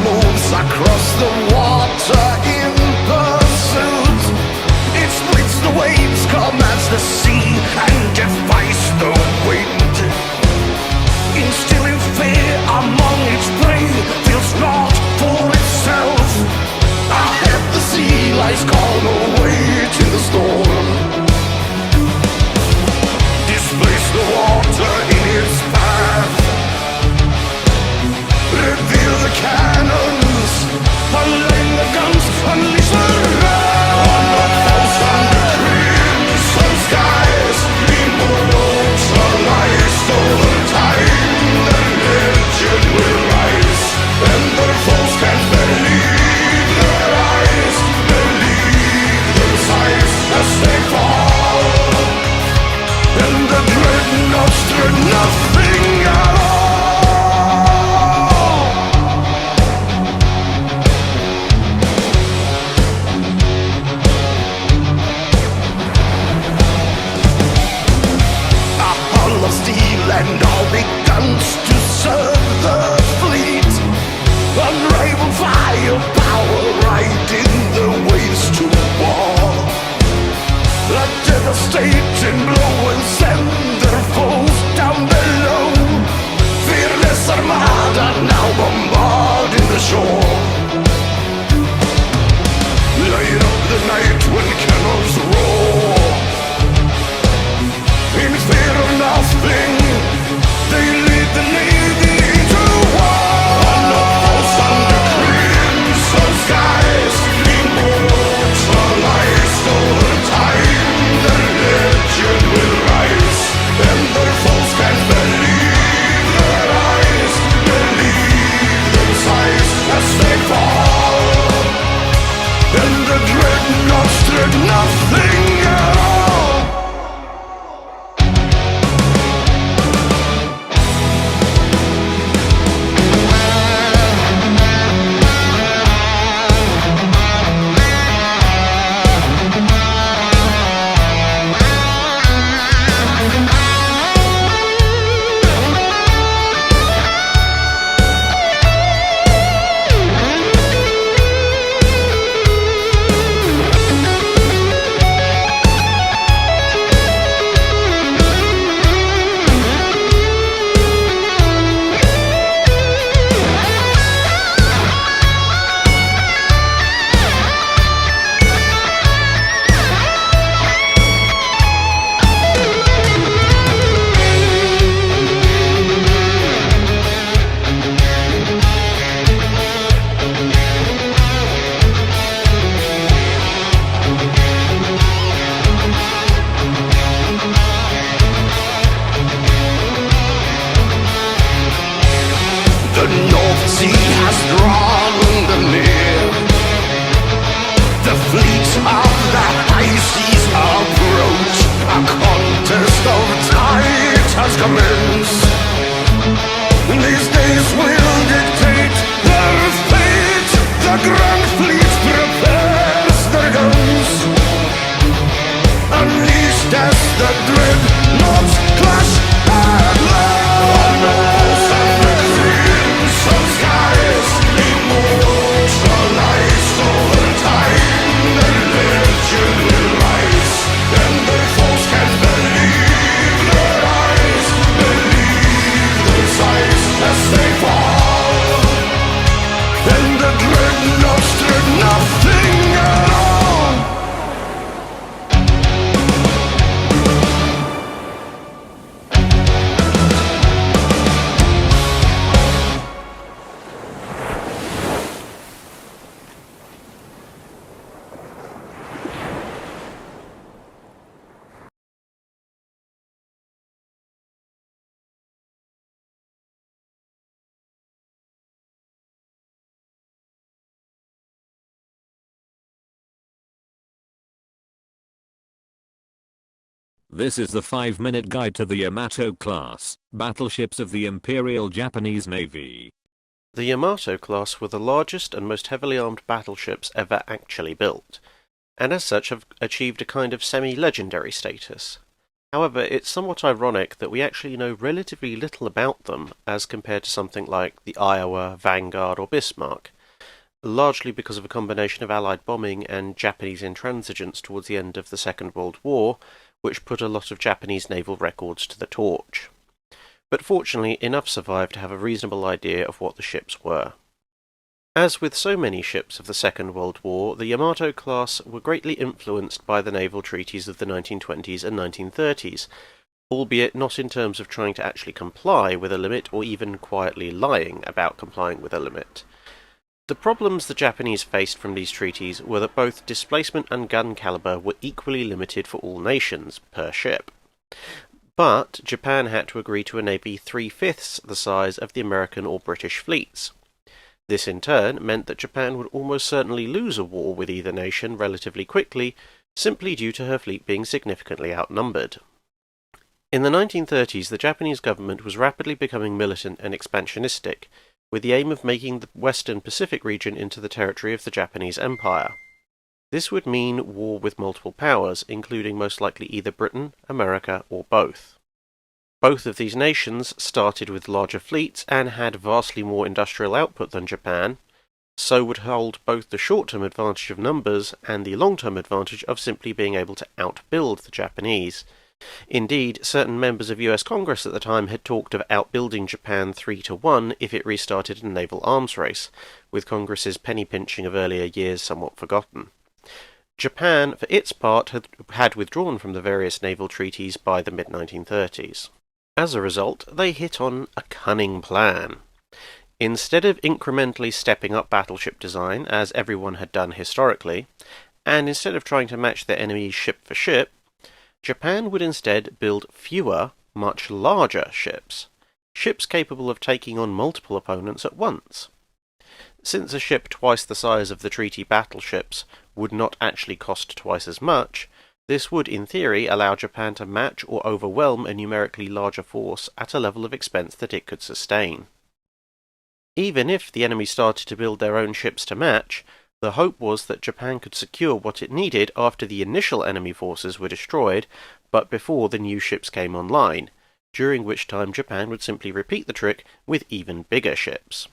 moves across the water in pursuit. It splits the waves, commands the sea, and defies the wind. Instilling fear among its prey, feels not for itself. Ahead the sea lies calm, awaiting the storm. Displace the water in its path. Reveal the cannons, unlane the guns, unleash the wrath. On the coast under crimson skies, immortalized over time, the legend will rise, and their foes can't believe their eyes, believe their sights as they fall, and the dreadnoughts dread nothing at all. Steel and all big guns to serve the fleet. Unrivaled firepower riding the waves to war. A devastating blow and send their foes down below. Fearless armada now bombarding the shore. Light up the night when cannons roar. In fear of nothing, they lead the Navy to war. On the coast under crimson skies, immortalized over time, their legend will rise, and their foes can't believe their eyes, believe their sights as they fall, and the dreadnoughts dread nothing at all. The North Sea has drawn the near. The fleets of the high seas approach. A contest of tides has commenced. These days will dictate their fate. The Grand Fleet prepares their guns. Unleashed as the dreadnoughts clash headlong. Some skies immortalized over time, their legend will rise, and their foes can't believe their eyes, believe their sights as they fall, and the dreadnoughts dread nothing at all. This is the 5-minute guide to the Yamato-class battleships of the Imperial Japanese Navy. The Yamato-class were the largest and most heavily armed battleships ever actually built, and as such have achieved a kind of semi-legendary status. However, it's somewhat ironic that we actually know relatively little about them as compared to something like the Iowa, Vanguard, or Bismarck, largely because of a combination of Allied bombing and Japanese intransigence towards the end of the Second World War, which put a lot of Japanese naval records to the torch. But fortunately, enough survived to have a reasonable idea of what the ships were. As with so many ships of the Second World War, the Yamato class were greatly influenced by the naval treaties of the 1920s and 1930s, albeit not in terms of trying to actually comply with a limit or even quietly lying about complying with a limit. The problems the Japanese faced from these treaties were that both displacement and gun caliber were equally limited for all nations, per ship. But Japan had to agree to a navy 3/5 the size of the American or British fleets. This in turn meant that Japan would almost certainly lose a war with either nation relatively quickly, simply due to her fleet being significantly outnumbered. In the 1930s, the Japanese government was rapidly becoming militant and expansionistic, with the aim of making the Western Pacific region into the territory of the Japanese Empire. This would mean war with multiple powers, including most likely either Britain, America, or both. Both of these nations started with larger fleets and had vastly more industrial output than Japan, so would hold both the short-term advantage of numbers and the long-term advantage of simply being able to outbuild the Japanese. Indeed, certain members of US Congress at the time had talked of outbuilding Japan 3-1 if it restarted a naval arms race, with Congress's penny-pinching of earlier years somewhat forgotten. Japan, for its part, had withdrawn from the various naval treaties by the mid-1930s. As a result, they hit on a cunning plan. Instead of incrementally stepping up battleship design, as everyone had done historically, and instead of trying to match their enemies ship for ship, Japan would instead build fewer, much larger ships capable of taking on multiple opponents at once. Since a ship twice the size of the treaty battleships would not actually cost twice as much, this would, in theory, allow Japan to match or overwhelm a numerically larger force at a level of expense that it could sustain. Even if the enemy started to build their own ships to match, the hope was that Japan could secure what it needed after the initial enemy forces were destroyed, but before the new ships came online, during which time Japan would simply repeat the trick with even bigger ships.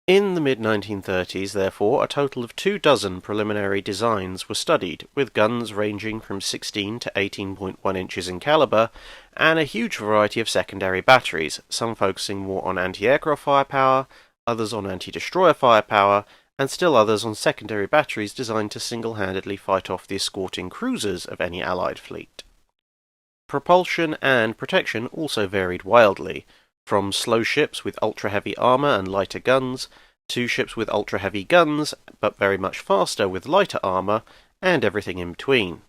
In the mid-1930s, therefore, a total of 24 preliminary designs were studied, with guns ranging from 16 to 18.1 inches in caliber, and a huge variety of secondary batteries, some focusing more on anti-aircraft firepower, others on anti-destroyer firepower, and still others on secondary batteries designed to single-handedly fight off the escorting cruisers of any Allied fleet. Propulsion and protection also varied wildly, from slow ships with ultra-heavy armour and lighter guns, to ships with ultra-heavy guns, but very much faster with lighter armour, and everything in between.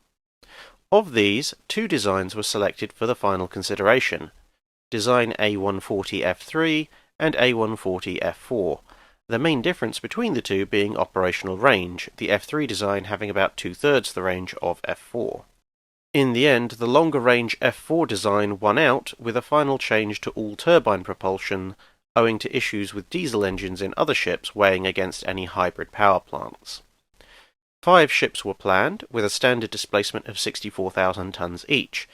Of these, 2 designs were selected for the final consideration: Design A140F3 and A140F4, the main difference between the two being operational range, the F3 design having about 2/3 the range of F4. In the end, the longer-range F4 design won out, with a final change to all-turbine propulsion, owing to issues with diesel engines in other ships weighing against any hybrid power plants. 5 ships were planned, with a standard displacement of 64,000 tons each.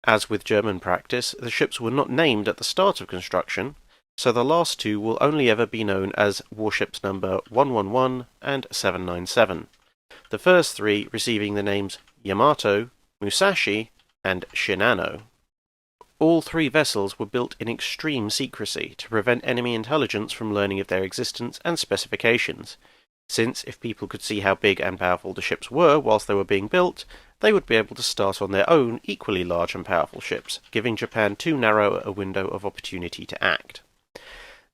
As with German practice, the ships were not named at the start of construction, so the last 2 will only ever be known as warships number 111 and 797, the first 3 receiving the names Yamato, Musashi, and Shinano. All 3 vessels were built in extreme secrecy to prevent enemy intelligence from learning of their existence and specifications, since if people could see how big and powerful the ships were whilst they were being built, they would be able to start on their own equally large and powerful ships, giving Japan too narrow a window of opportunity to act.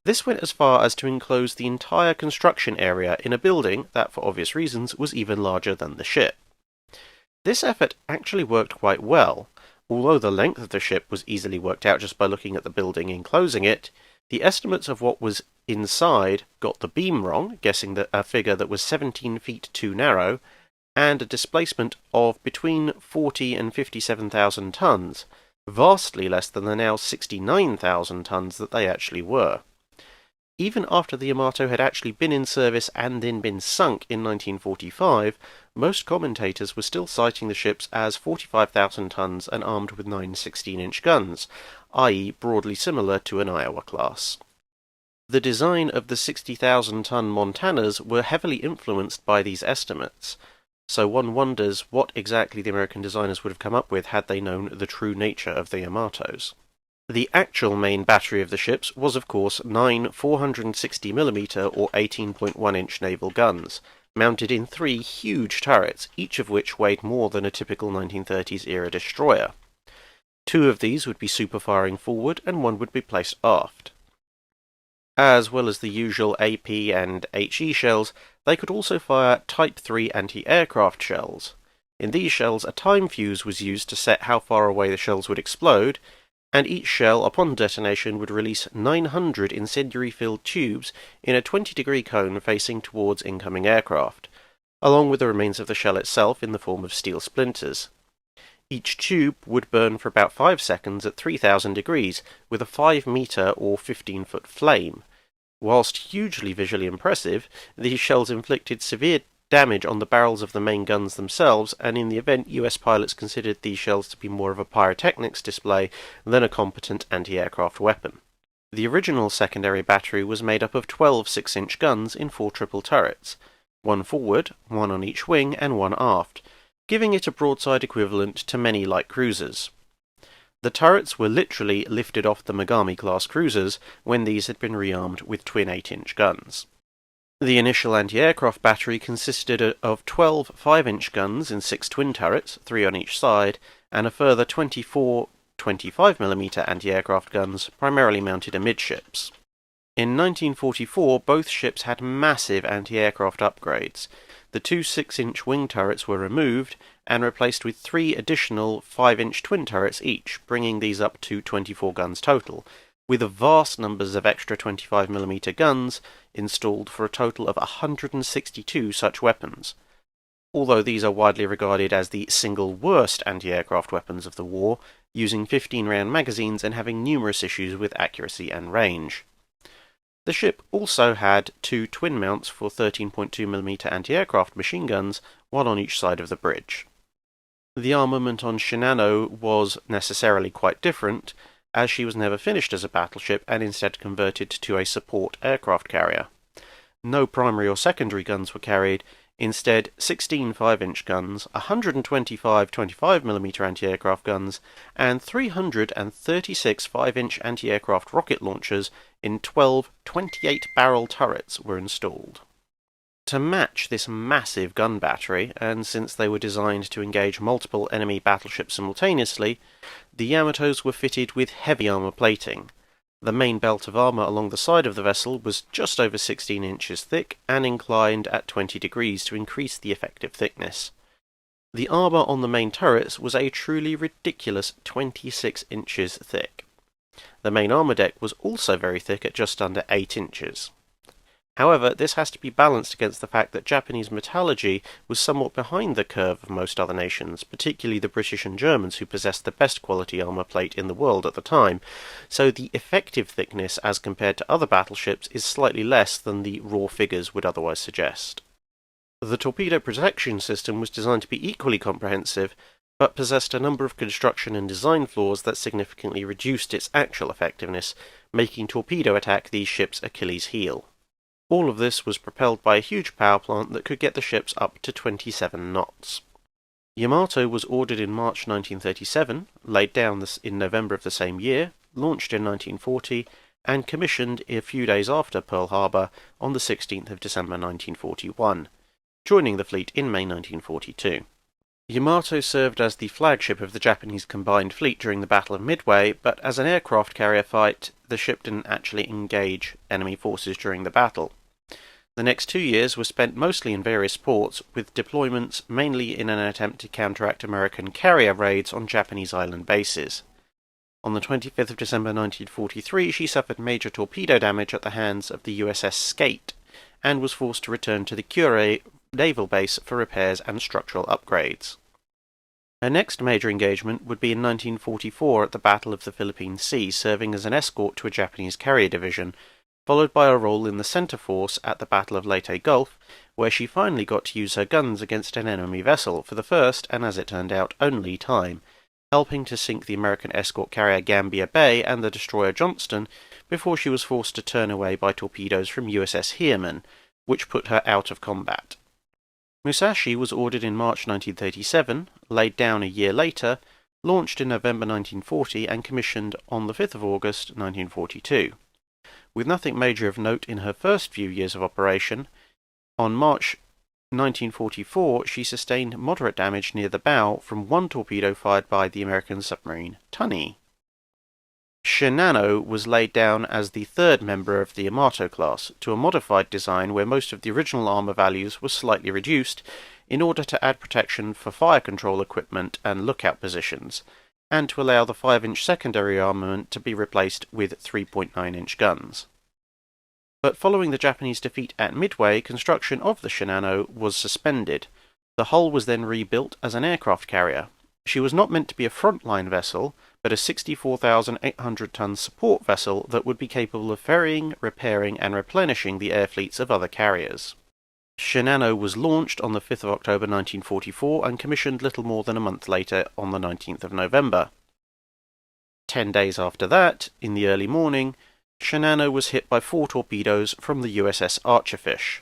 This went as far as to enclose the entire construction area in a building that, for obvious reasons, was even larger than the ship. This effort actually worked quite well. Although the length of the ship was easily worked out just by looking at the building enclosing it, the estimates of what was inside got the beam wrong, guessing that a figure that was 17 feet too narrow, and a displacement of between 40 and 57,000 tons, vastly less than the now 69,000 tons that they actually were. Even after the Yamato had actually been in service and then been sunk in 1945, most commentators were still citing the ships as 45,000 tons and armed with 9 16-inch guns, i.e. broadly similar to an Iowa class. The design of the 60,000-ton Montanas were heavily influenced by these estimates, so one wonders what exactly the American designers would have come up with had they known the true nature of the Yamatos. The actual main battery of the ships was of course 9 460mm or 18.1-inch naval guns, mounted in 3 huge turrets, each of which weighed more than a typical 1930s-era destroyer. 2 of these would be super-firing forward and 1 would be placed aft. As well as the usual AP and HE shells, they could also fire Type 3 anti-aircraft shells. In these shells, a time fuse was used to set how far away the shells would explode, and each shell, upon detonation, would release 900 incendiary-filled tubes in a 20-degree cone facing towards incoming aircraft, along with the remains of the shell itself in the form of steel splinters. Each tube would burn for about 5 seconds at 3,000 degrees, with a 5-meter or 15-foot flame. Whilst hugely visually impressive, these shells inflicted severe damage on the barrels of the main guns themselves, and in the event US pilots considered these shells to be more of a pyrotechnics display than a competent anti-aircraft weapon. The original secondary battery was made up of 12 6-inch guns in 4 triple turrets, 1 forward, 1 on each wing, and 1 aft, giving it a broadside equivalent to many light cruisers. The turrets were literally lifted off the Megami-class cruisers when these had been rearmed with twin 8-inch guns. The initial anti-aircraft battery consisted of 12 5-inch guns in 6 twin turrets, 3 on each side, and a further 24 25mm anti-aircraft guns, primarily mounted amidships. In 1944, both ships had massive anti-aircraft upgrades. The 2 6-inch wing turrets were removed and replaced with 3 additional 5-inch twin turrets each, bringing these up to 24 guns total, with vast numbers of extra 25mm guns installed for a total of 162 such weapons. Although these are widely regarded as the single worst anti-aircraft weapons of the war, using 15-round magazines and having numerous issues with accuracy and range. The ship also had 2 twin mounts for 13.2mm anti-aircraft machine guns, 1 on each side of the bridge. The armament on Shinano was necessarily quite different, as she was never finished as a battleship and instead converted to a support aircraft carrier. No primary or secondary guns were carried, instead 16 5-inch guns, 125 25mm anti-aircraft guns, and 336 5-inch anti-aircraft rocket launchers in 12 28-barrel turrets were installed. To match this massive gun battery, and since they were designed to engage multiple enemy battleships simultaneously, the Yamatos were fitted with heavy armour plating. The main belt of armour along the side of the vessel was just over 16 inches thick and inclined at 20 degrees to increase the effective thickness. The armour on the main turrets was a truly ridiculous 26 inches thick. The main armour deck was also very thick at just under 8 inches. However, this has to be balanced against the fact that Japanese metallurgy was somewhat behind the curve of most other nations, particularly the British and Germans who possessed the best quality armour plate in the world at the time, so the effective thickness as compared to other battleships is slightly less than the raw figures would otherwise suggest. The torpedo protection system was designed to be equally comprehensive, but possessed a number of construction and design flaws that significantly reduced its actual effectiveness, making torpedo attack these ships' Achilles' heel. All of this was propelled by a huge power plant that could get the ships up to 27 knots. Yamato was ordered in March 1937, laid down in November of the same year, launched in 1940, and commissioned a few days after Pearl Harbor on the 16th of December 1941, joining the fleet in May 1942. Yamato served as the flagship of the Japanese combined fleet during the Battle of Midway, but as an aircraft carrier fight, the ship didn't actually engage enemy forces during the battle. The next 2 years were spent mostly in various ports, with deployments mainly in an attempt to counteract American carrier raids on Japanese island bases. On the 25th of December 1943, she suffered major torpedo damage at the hands of the USS Skate, and was forced to return to the Kure naval base for repairs and structural upgrades. Her next major engagement would be in 1944 at the Battle of the Philippine Sea, serving as an escort to a Japanese carrier division, followed by a role in the Center Force at the Battle of Leyte Gulf, where she finally got to use her guns against an enemy vessel for the first, and as it turned out, only time, helping to sink the American escort carrier Gambier Bay and the destroyer Johnston before she was forced to turn away by torpedoes from USS Harem, which put her out of combat. Musashi was ordered in March 1937, laid down a year later, launched in November 1940 and commissioned on the 5th of August 1942. With nothing major of note in her first few years of operation, on March 1944 she sustained moderate damage near the bow from one torpedo fired by the American submarine Tunny. Shinano was laid down as the third member of the Yamato class, to a modified design where most of the original armour values were slightly reduced in order to add protection for fire control equipment and lookout positions, and to allow the 5-inch secondary armament to be replaced with 3.9-inch guns. But following the Japanese defeat at Midway, construction of the Shinano was suspended. The hull was then rebuilt as an aircraft carrier. She was not meant to be a frontline vessel, but a 64,800-ton support vessel that would be capable of ferrying, repairing, and replenishing the air fleets of other carriers. Shinano was launched on the 5th of October 1944 and commissioned little more than a month later on the 19th of November. 10 days after that, in the early morning, Shinano was hit by 4 torpedoes from the USS Archerfish.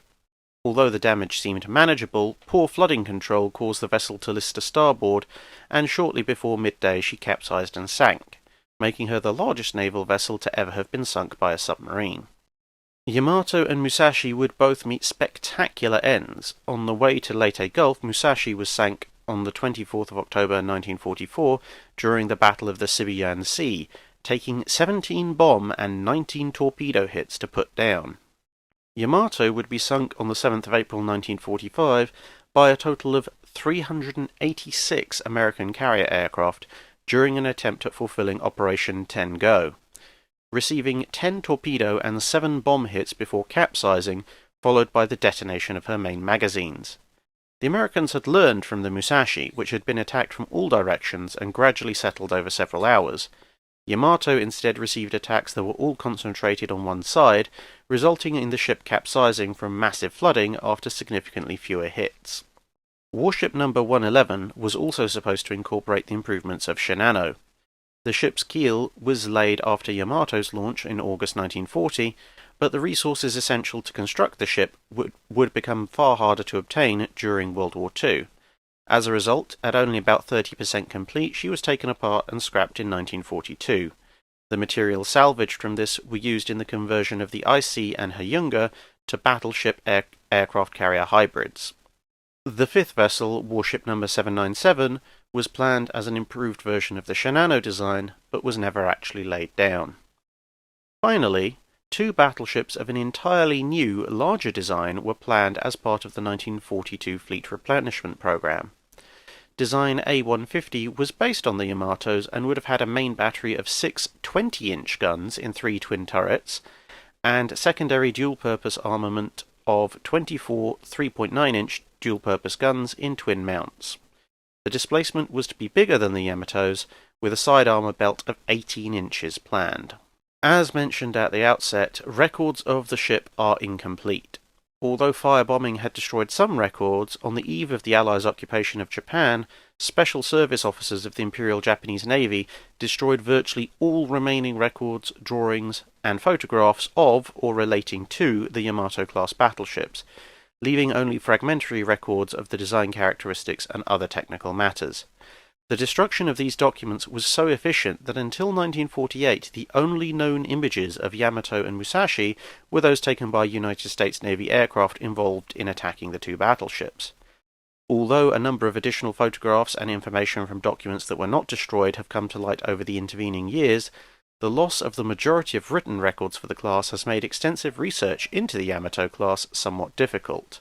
Although the damage seemed manageable, poor flooding control caused the vessel to list to starboard, and shortly before midday she capsized and sank, making her the largest naval vessel to ever have been sunk by a submarine. Yamato and Musashi would both meet spectacular ends. On the way to Leyte Gulf, Musashi was sank on the 24th of October 1944 during the Battle of the Sibiyan Sea, taking 17 bomb and 19 torpedo hits to put down. Yamato would be sunk on the 7th of April 1945 by a total of 386 American carrier aircraft during an attempt at fulfilling Operation 10 Go, receiving 10 torpedo and 7 bomb hits before capsizing, followed by the detonation of her main magazines. The Americans had learned from the Musashi, which had been attacked from all directions and gradually settled over several hours. Yamato instead received attacks that were all concentrated on one side, resulting in the ship capsizing from massive flooding after significantly fewer hits. Warship number 111 was also supposed to incorporate the improvements of Shinano. The ship's keel was laid after Yamato's launch in August 1940, but the resources essential to construct the ship would become far harder to obtain during World War II. As a result, at only about 30% complete, she was taken apart and scrapped in 1942. The materials salvaged from this were used in the conversion of the IC and Hyunga to battleship aircraft carrier hybrids. The fifth vessel, warship number 797, was planned as an improved version of the Shinano design, but was never actually laid down. Finally, 2 battleships of an entirely new, larger design were planned as part of the 1942 Fleet Replenishment Program. Design A150 was based on the Yamatos and would have had a main battery of 6 20-inch guns in 3 twin turrets, and secondary dual-purpose armament of 24 3.9-inch dual-purpose guns in twin mounts. The displacement was to be bigger than the Yamatos, with a side armour belt of 18 inches planned. As mentioned at the outset, records of the ship are incomplete. Although firebombing had destroyed some records, on the eve of the Allies' occupation of Japan, special service officers of the Imperial Japanese Navy destroyed virtually all remaining records, drawings, and photographs of or relating to the Yamato-class battleships, leaving only fragmentary records of the design characteristics and other technical matters. The destruction of these documents was so efficient that until 1948 the only known images of Yamato and Musashi were those taken by United States Navy aircraft involved in attacking the 2 battleships. Although a number of additional photographs and information from documents that were not destroyed have come to light over the intervening years, the loss of the majority of written records for the class has made extensive research into the Yamato class somewhat difficult.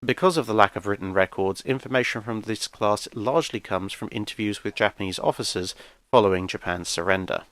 Because of the lack of written records, information from this class largely comes from interviews with Japanese officers following Japan's surrender.